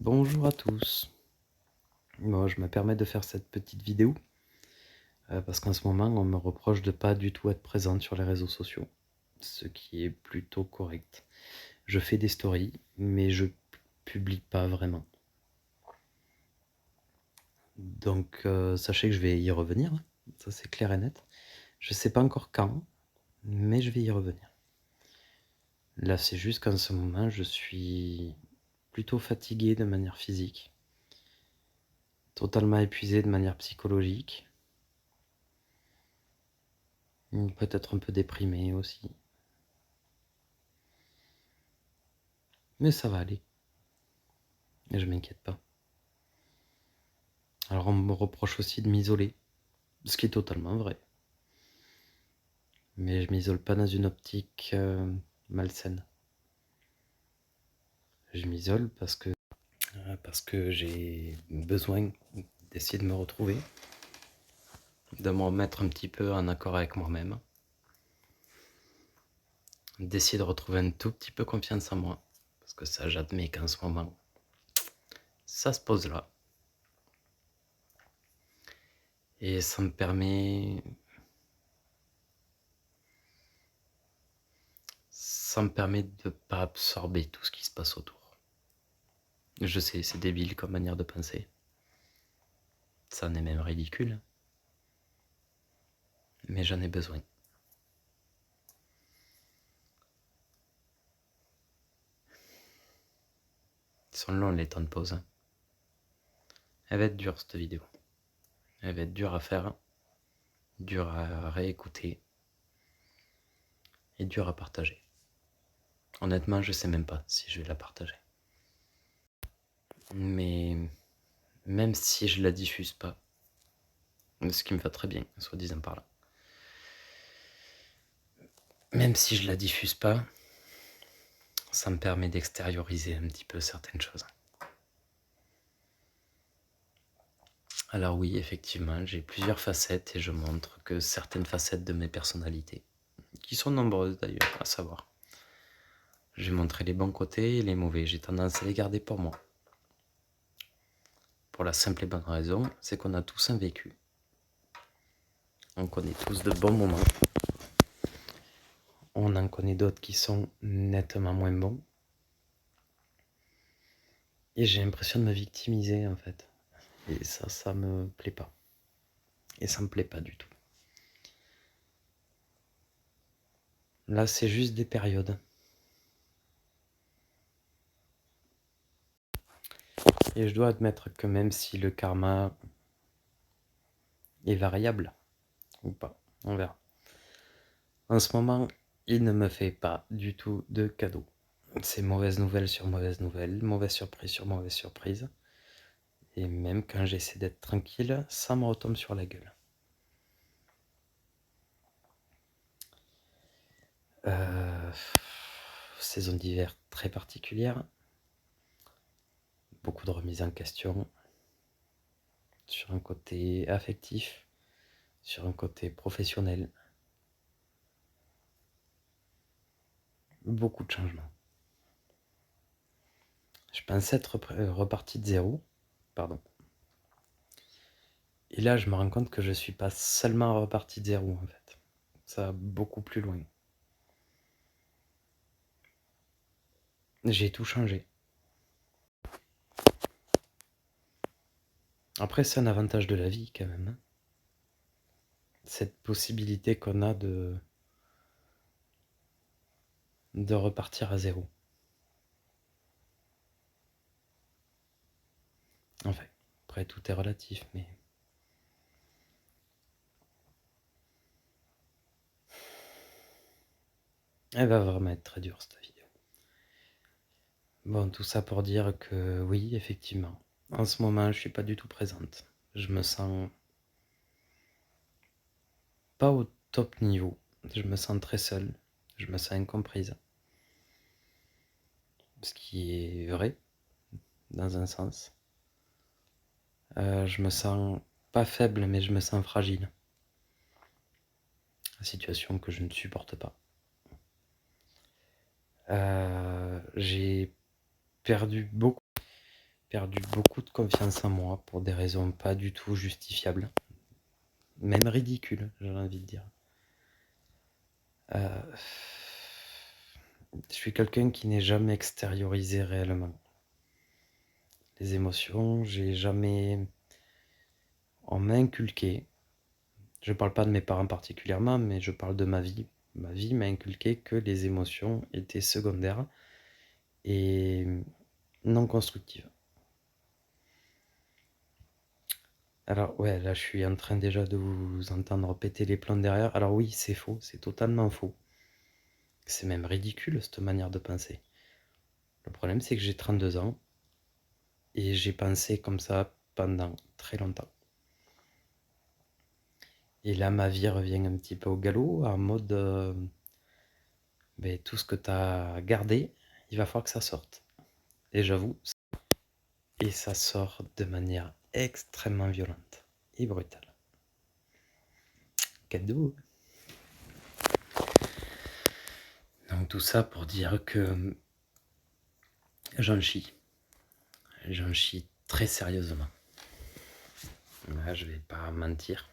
Bonjour à tous. Bon, je me permets de faire cette petite vidéo parce qu'en ce moment, on me reproche de pas du tout être présente sur les réseaux sociaux, ce qui est plutôt correct. Je fais des stories, mais je publie pas vraiment. Donc, sachez que je vais y revenir, ça c'est clair et net. Je sais pas encore quand, mais je vais y revenir. Là, c'est juste qu'en ce moment, je suis plutôt fatigué de manière physique, totalement épuisé de manière psychologique. Peut-être un peu déprimé aussi. Mais ça va aller. Et je m'inquiète pas. Alors on me reproche aussi de m'isoler. Ce qui est totalement vrai. Mais je m'isole pas dans une optique malsaine. Je m'isole parce que j'ai besoin d'essayer de me retrouver. De me remettre un petit peu en accord avec moi-même. D'essayer de retrouver un tout petit peu confiance en moi. Parce que ça, j'admets qu'en ce moment, ça se pose là. Et ça me permet de ne pas absorber tout ce qui se passe autour. Je sais, c'est débile comme manière de penser. Ça en est même ridicule. Mais j'en ai besoin. Ils sont longs les temps de pause. Elle va être dure cette vidéo. Elle va être dure à faire, dure à réécouter et dure à partager. Honnêtement, je sais même pas si je vais la partager. Mais même si je la diffuse pas, ce qui me va très bien, soit disant par là. Même si je la diffuse pas, ça me permet d'extérioriser un petit peu certaines choses. Alors oui, effectivement, j'ai plusieurs facettes et je montre que certaines facettes de mes personnalités, qui sont nombreuses d'ailleurs, à savoir. J'ai montré les bons côtés et les mauvais, j'ai tendance à les garder pour moi. Pour la simple et bonne raison, c'est qu'on a tous un vécu. On connaît tous de bons moments. On en connaît d'autres qui sont nettement moins bons. Et j'ai l'impression de me victimiser en fait. Et ça me plaît pas. Et ça me plaît pas du tout. Là, c'est juste des périodes. Et je dois admettre que même si le karma est variable, ou pas, on verra. En ce moment, il ne me fait pas du tout de cadeaux. C'est mauvaise nouvelle sur mauvaise nouvelle, mauvaise surprise sur mauvaise surprise. Et même quand j'essaie d'être tranquille, ça me retombe sur la gueule. Saison d'hiver très particulière. Beaucoup de remises en question. Sur un côté affectif, sur un côté professionnel. Beaucoup de changements. Je pensais être reparti de zéro. Pardon. Et là, je me rends compte que je suis pas seulement reparti de zéro en fait. Ça va beaucoup plus loin. J'ai tout changé. Après, c'est un avantage de la vie quand même. Hein. Cette possibilité qu'on a de repartir à zéro. Enfin, après tout est relatif, mais... Elle va vraiment être très dure cette vidéo. Bon, tout ça pour dire que oui, effectivement, en ce moment, je suis pas du tout présente. Je me sens pas au top niveau. Je me sens très seule. Je me sens incomprise. Ce qui est vrai, dans un sens. Je me sens pas faible, mais je me sens fragile. Une situation que je ne supporte pas. J'ai perdu beaucoup. perdu beaucoup de confiance en moi pour des raisons pas du tout justifiables, même ridicules, j'ai envie de dire. Je suis quelqu'un qui n'est jamais extériorisé réellement. Les émotions, j'ai jamais... On m'a inculqué, je parle pas de mes parents particulièrement, mais je parle de ma vie. Ma vie m'a inculqué que les émotions étaient secondaires et non constructives. Alors ouais, là je suis en train déjà de vous entendre péter les plombs derrière. Alors oui, c'est faux, c'est totalement faux. C'est même ridicule cette manière de penser. Le problème c'est que j'ai 32 ans et j'ai pensé comme ça pendant très longtemps. Et là ma vie revient un petit peu au galop, en mode tout ce que tu as gardé, il va falloir que ça sorte. Et j'avoue, et ça sort de manière extrêmement violente et brutale. Cadeau. Donc tout ça pour dire que j'en chie. J'en chie très sérieusement. Là, je vais pas mentir.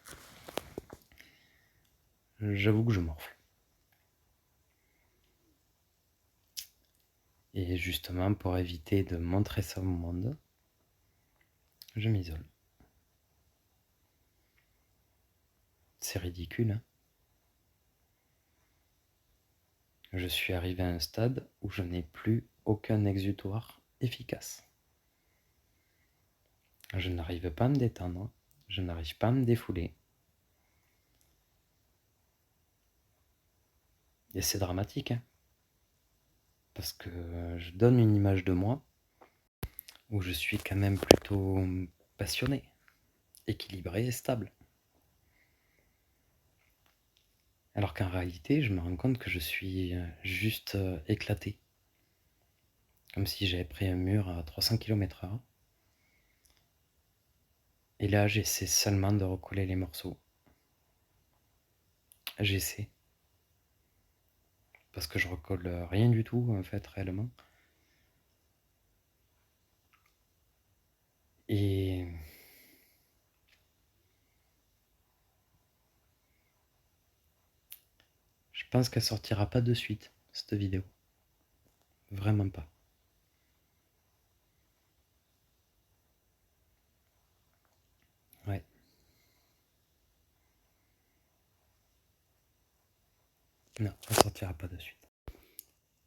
J'avoue que je morfle. Et justement, pour éviter de montrer ça au monde, je m'isole. C'est ridicule, hein. Je suis arrivé à un stade où je n'ai plus aucun exutoire efficace. Je n'arrive pas à me détendre, je n'arrive pas à me défouler. Et c'est dramatique, hein, parce que je donne une image de moi où je suis quand même plutôt passionné, équilibré et stable. Alors qu'en réalité, je me rends compte que je suis juste éclaté. Comme si j'avais pris un mur à 300 km/h. Et là, j'essaie seulement de recoller les morceaux. J'essaie. Parce que je recolle rien du tout, en fait, réellement. Et je pense qu'elle sortira pas de suite, cette vidéo. Vraiment pas. Ouais. Non, elle sortira pas de suite.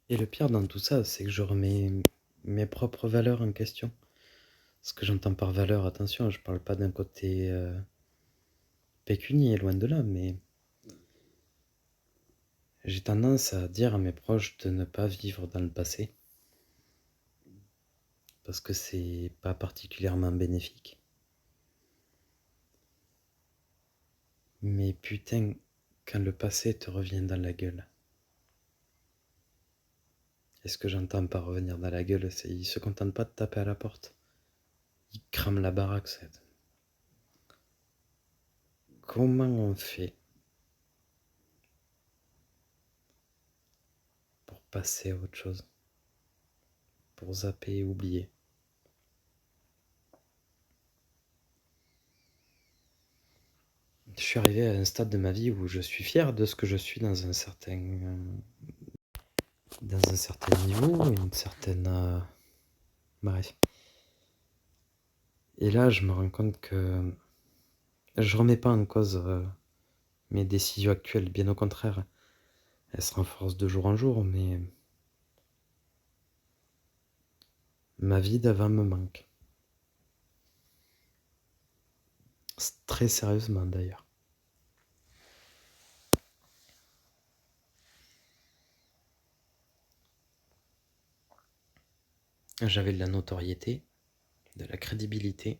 Et le pire dans tout ça, c'est que je remets mes propres valeurs en question. Ce que j'entends par valeur, attention, je parle pas d'un côté pécunier, loin de là, mais j'ai tendance à dire à mes proches de ne pas vivre dans le passé, parce que c'est pas particulièrement bénéfique. Mais putain, quand le passé te revient dans la gueule, et ce que j'entends par revenir dans la gueule, c'est ils se contentent pas de taper à la porte, ils crament la baraque, c'est... Comment on fait pour passer à autre chose, pour zapper et oublier? Je suis arrivé à un stade de ma vie où je suis fier de ce que je suis dans un certain niveau, une certaine... bref. Et là, je me rends compte que je remets pas en cause mes décisions actuelles, bien au contraire. Elles se renforcent de jour en jour, mais ma vie d'avant me manque. Très sérieusement d'ailleurs. J'avais de la notoriété, de la crédibilité.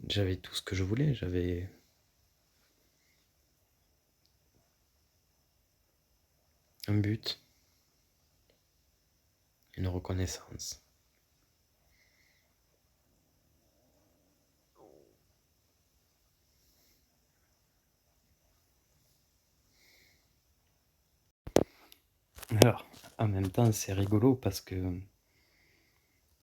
J'avais tout ce que je voulais. J'avais un but, une reconnaissance. Alors, en même temps, c'est rigolo parce que